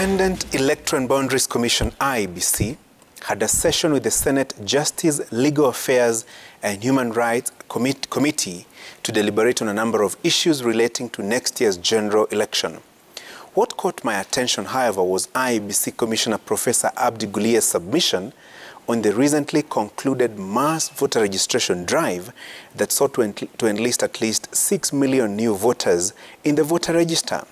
Independent Electoral and Boundaries Commission (IEBC) had a session with the Senate Justice, Legal Affairs and Human Rights Committee to deliberate on a number of issues relating to next year's general election. What caught my attention, however, was IEBC Commissioner Professor Abdi Guliye's submission on the recently concluded mass voter registration drive that sought to enlist at least 6 million new voters in the voter register.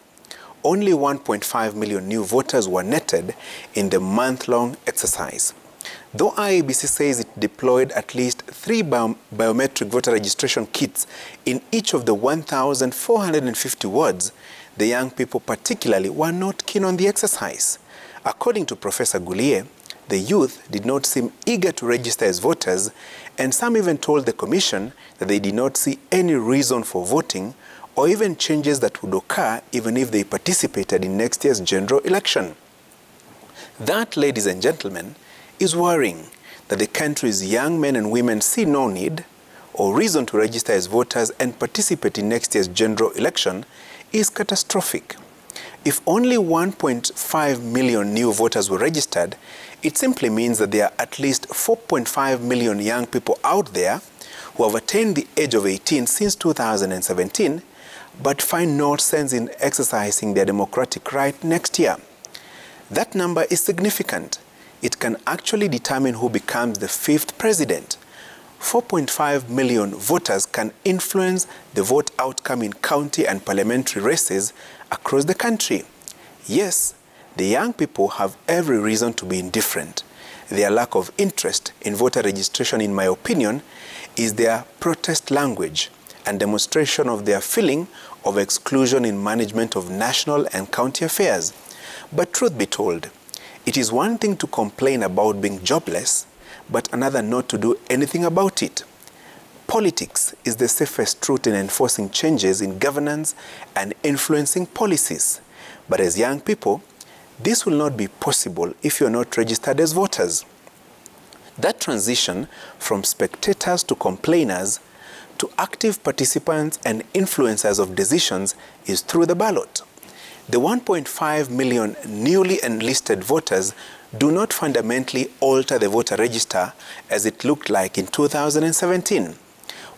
Only 1.5 million new voters were netted in the month-long exercise. Though IEBC says it deployed at least 3 biometric voter registration kits in each of the 1,450 wards, the young people particularly were not keen on the exercise. According to Professor Guliye, the youth did not seem eager to register as voters, and some even told the Commission that they did not see any reason for voting or even changes that would occur even if they participated in next year's general election. That, ladies and gentlemen, is worrying that the country's young men and women see no need or reason to register as voters and participate in next year's general election is catastrophic. If only 1.5 million new voters were registered, it simply means that there are at least 4.5 million young people out there who have attained the age of 18 since 2017, but find no sense in exercising their democratic right next year. That number is significant. It can actually determine who becomes the 5th president. 4.5 million voters can influence the vote outcome in county and parliamentary races across the country. Yes, the young people have every reason to be indifferent. Their lack of interest in voter registration, in my opinion, is their protest language and demonstration of their feeling of exclusion in management of national and county affairs. But truth be told, it is one thing to complain about being jobless, but another not to do anything about it. Politics is the safest route in enforcing changes in governance and influencing policies. But as young people, this will not be possible if you are not registered as voters. That transition from spectators to complainers to active participants and influencers of decisions is through the ballot. The 1.5 million newly enlisted voters do not fundamentally alter the voter register as it looked like in 2017.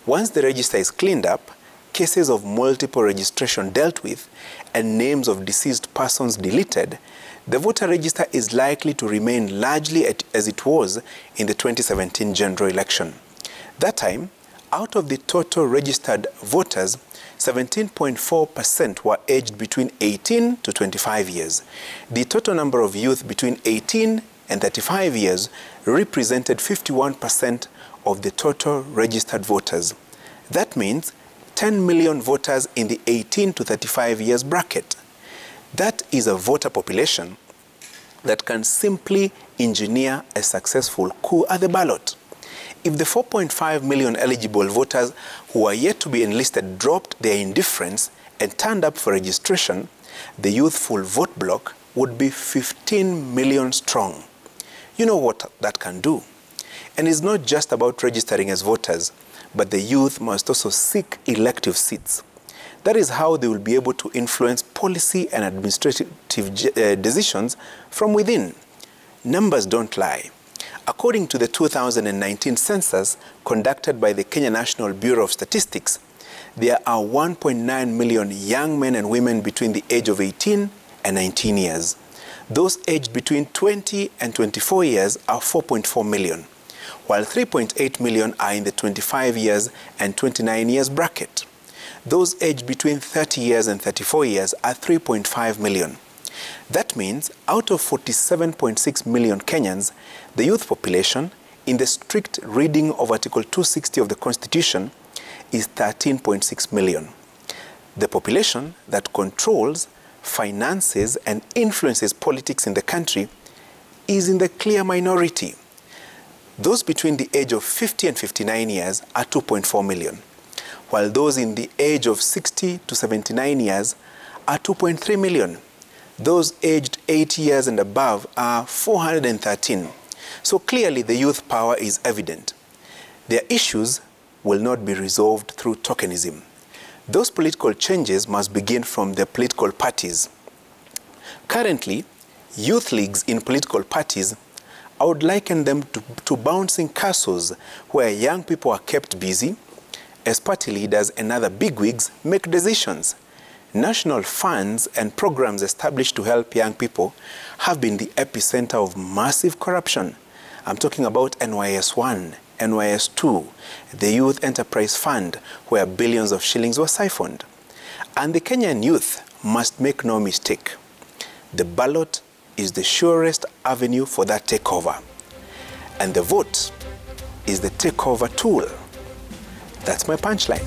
Once the register is cleaned up, cases of multiple registration dealt with, and names of deceased persons deleted, the voter register is likely to remain largely as it was in the 2017 general election. That time, out of the total registered voters, 17.4% were aged between 18 to 25 years. The total number of youth between 18 and 35 years represented 51% of the total registered voters. That means 10 million voters in the 18 to 35 years bracket. That is a voter population that can simply engineer a successful coup at the ballot. If the 4.5 million eligible voters who are yet to be enlisted dropped their indifference and turned up for registration, the youthful vote bloc would be 15 million strong. You know what that can do? And it's not just about registering as voters, but the youth must also seek elective seats. That is how they will be able to influence policy and administrative decisions from within. Numbers don't lie. According to the 2019 census conducted by the Kenya National Bureau of Statistics, there are 1.9 million young men and women between the age of 18 and 19 years. Those aged between 20 and 24 years are 4.4 million, while 3.8 million are in the 25 years and 29 years bracket. Those aged between 30 years and 34 years are 3.5 million. That means out of 47.6 million Kenyans, the youth population, in the strict reading of Article 260 of the Constitution, is 13.6 million. The population that controls, finances, and influences politics in the country is in the clear minority. Those between the age of 50 and 59 years are 2.4 million, while those in the age of 60 to 79 years are 2.3 million. Those aged 80 years and above are 413. So clearly the youth power is evident. Their issues will not be resolved through tokenism. Those political changes must begin from the political parties. Currently, Youth leagues in political parties, I would liken them to bouncing castles where young people are kept busy as party leaders and other bigwigs make decisions. National funds and programs established to help young people have been the epicenter of massive corruption. I'm talking about NYS1, NYS2, the Youth Enterprise Fund, where billions of shillings were siphoned. And the Kenyan youth must make no mistake. The ballot is the surest avenue for that takeover. And the vote is the takeover tool. That's my punchline.